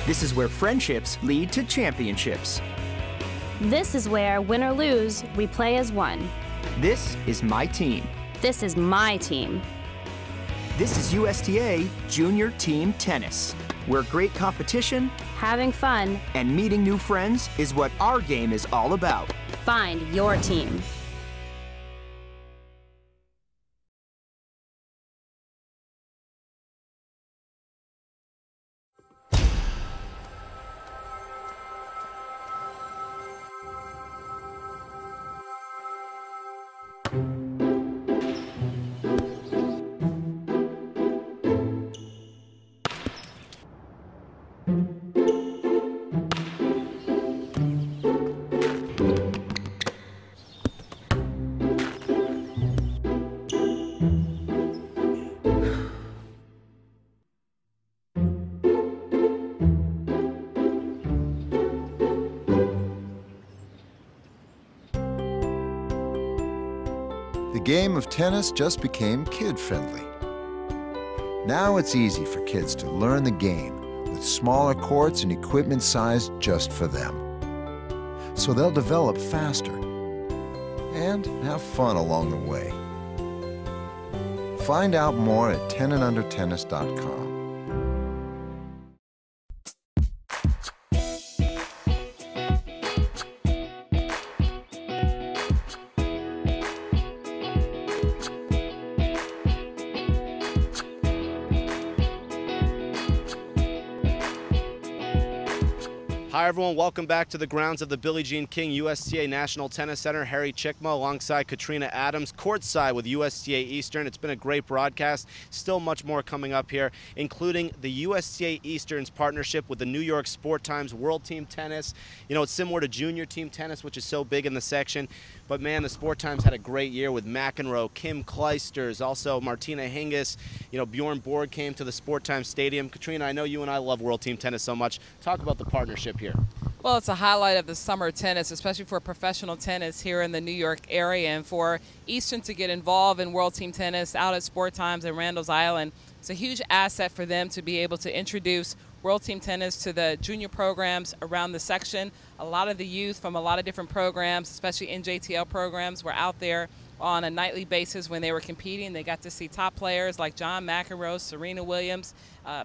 This is where friendships lead to championships. This is where, win or lose, we play as one. This is my team. This is my team. This is USTA Junior Team Tennis, where great competition, having fun, and meeting new friends is what our game is all about. Find your team. The game of tennis just became kid-friendly. Now it's easy for kids to learn the game with smaller courts and equipment sized just for them. So they'll develop faster and have fun along the way. Find out more at tenandundertennis.com. Hi everyone, welcome back to the grounds of the Billie Jean King USTA National Tennis Center. Harry Chickma alongside Katrina Adams, courtside with USTA Eastern. It's been a great broadcast. Still much more coming up here, including the USTA Eastern's partnership with the New York Sport Times World Team Tennis. You know, it's similar to Junior Team Tennis, which is so big in the section. But man, the Sport Times had a great year with McEnroe, Kim Clijsters, also Martina Hingis. You know, Bjorn Borg came to the Sport Times Stadium. Katrina, I know you and I love World Team Tennis so much. Talk about the partnership here. Well, it's a highlight of the summer tennis, especially for professional tennis here in the New York area. And for Eastern to get involved in World Team Tennis out at Sport Times and Randall's Island, it's a huge asset for them to be able to introduce World Team Tennis to the junior programs around the section. A lot of the youth from a lot of different programs, especially NJTL programs, were out there on a nightly basis when they were competing. They got to see top players like John McEnroe, Serena Williams,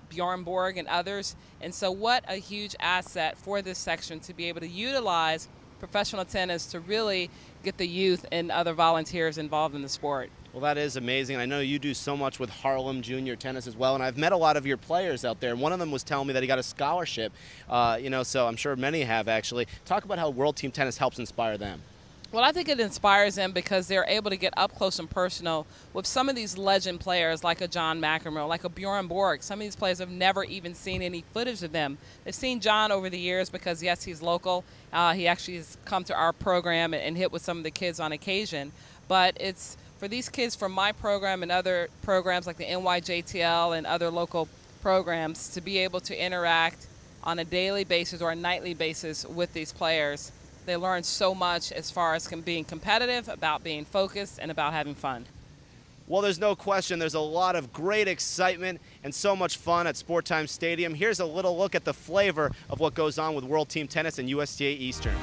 Bjorn Borg, and others. And so what a huge asset for this section to be able to utilize professional tennis to really get the youth and other volunteers involved in the sport. Well, that is amazing. I know you do so much with Harlem Junior Tennis as well, and I've met a lot of your players out there, and one of them was telling me that he got a scholarship, you know, so I'm sure many have actually. Talk about how World Team Tennis helps inspire them. Well, I think it inspires them because they're able to get up close and personal with some of these legend players like a John McEnroe, like a Bjorn Borg. Some of these players have never even seen any footage of them. They've seen John over the years because, yes, he's local. He actually has come to our program and hit with some of the kids on occasion. But it's for these kids from my program and other programs like the NYJTL and other local programs to be able to interact on a daily basis or a nightly basis with these players. They learn so much as far as being competitive, about being focused, and about having fun. Well, there's no question there's a lot of great excitement and so much fun at Sport Times Stadium. Here's a little look at the flavor of what goes on with World Team Tennis and USTA Eastern.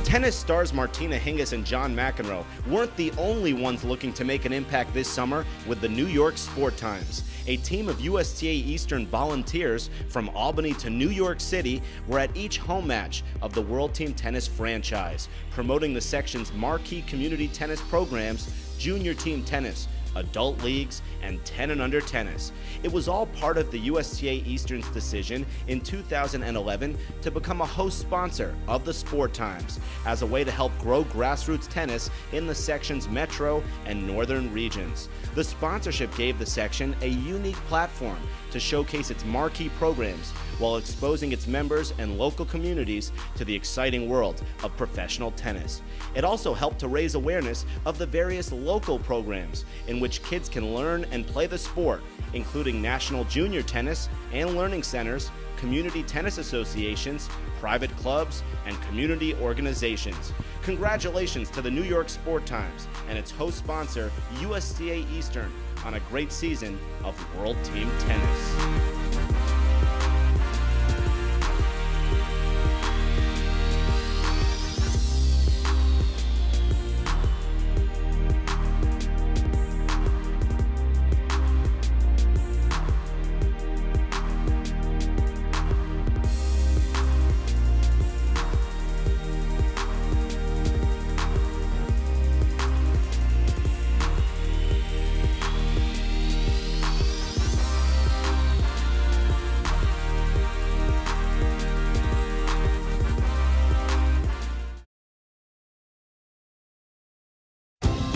Tennis stars Martina Hingis and John McEnroe weren't the only ones looking to make an impact this summer with the New York Sport Times. A team of USTA Eastern volunteers from Albany to New York City were at each home match of the World Team Tennis franchise, promoting the section's marquee community tennis programs, Junior Team Tennis, Adult Leagues, and 10 and Under Tennis. It was all part of the USTA Eastern's decision in 2011 to become a host sponsor of the Sport Times as a way to help grow grassroots tennis in the section's metro and northern regions. The sponsorship gave the section a unique platform to showcase its marquee programs while exposing its members and local communities to the exciting world of professional tennis. It also helped to raise awareness of the various local programs in which kids can learn and play the sport, including national junior tennis and learning centers, community tennis associations, private clubs, and community organizations. Congratulations to the New York Sport Times and its host sponsor, USTA Eastern, on a great season of World Team Tennis.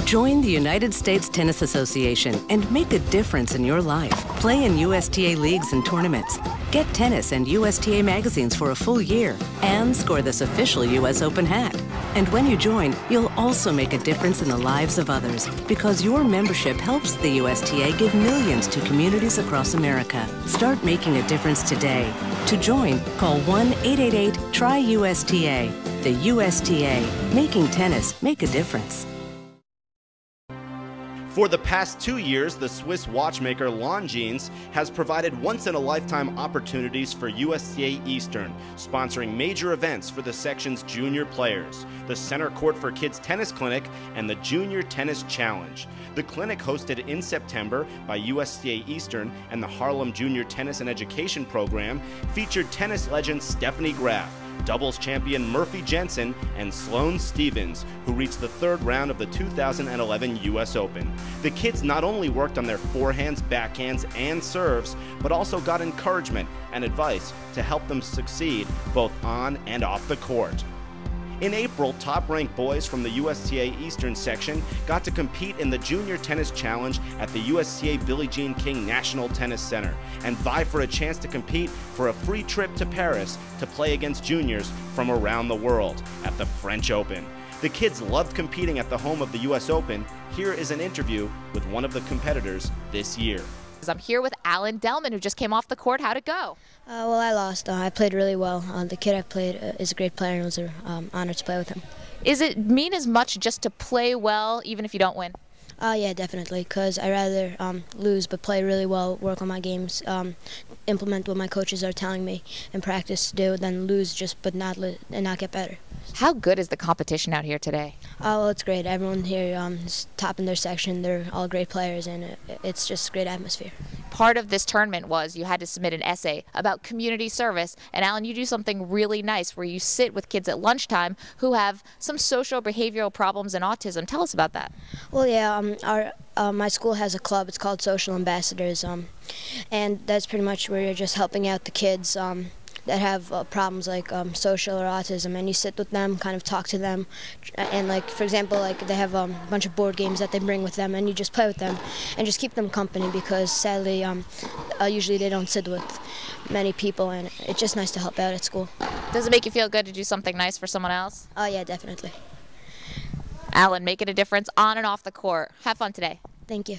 Join the United States Tennis Association and make a difference in your life. Play in USTA leagues and tournaments. Get tennis and USTA magazines for a full year and score this official US Open hat. And when you join, you'll also make a difference in the lives of others because your membership helps the USTA give millions to communities across America. Start making a difference today. To join, call 1-888-TRY-USTA. The USTA, making tennis make a difference. For the past 2 years, the Swiss watchmaker Longines has provided once-in-a-lifetime opportunities for USTA Eastern, sponsoring major events for the section's junior players, the Center Court for Kids Tennis Clinic, and the Junior Tennis Challenge. The clinic, hosted in September by USTA Eastern and the Harlem Junior Tennis and Education Program, featured tennis legend Stephanie Graf, doubles champion Murphy Jensen, and Sloane Stevens, who reached the third round of the 2011 US Open. The kids not only worked on their forehands, backhands, and serves, but also got encouragement and advice to help them succeed both on and off the court. In April, top-ranked boys from the USTA Eastern section got to compete in the Junior Tennis Challenge at the USTA Billie Jean King National Tennis Center and vie for a chance to compete for a free trip to Paris to play against juniors from around the world at the French Open. The kids loved competing at the home of the US Open. Here is an interview with one of the competitors this year. I'm here with Alan Delman, who just came off the court. How'd it go? Well, I lost. I played really well. The kid I played is a great player, and it was an honor to play with him. Is it mean as much just to play well, even if you don't win? Yeah, definitely, because I'd rather lose but play really well, work on my games, implement what my coaches are telling me in practice to do, than lose but not get better. How good is the competition out here today? Well, it's great. Everyone here is top in their section. They're all great players, and it's just a great atmosphere. Part of this tournament was you had to submit an essay about community service. And Alan, you do something really nice where you sit with kids at lunchtime who have some social behavioral problems and autism. Tell us about that. Well, yeah, my school has a club. It's called Social Ambassadors, and that's pretty much where you're just helping out the kids that have problems like social or autism, and you sit with them, kind of talk to them, and like, for example, like they have a bunch of board games that they bring with them, and you just play with them and just keep them company, because sadly usually they don't sit with many people, and it's just nice to help out at school. Does it make you feel good to do something nice for someone else? Oh yeah, definitely. Alan, making a difference on and off the court. Have fun today. Thank you.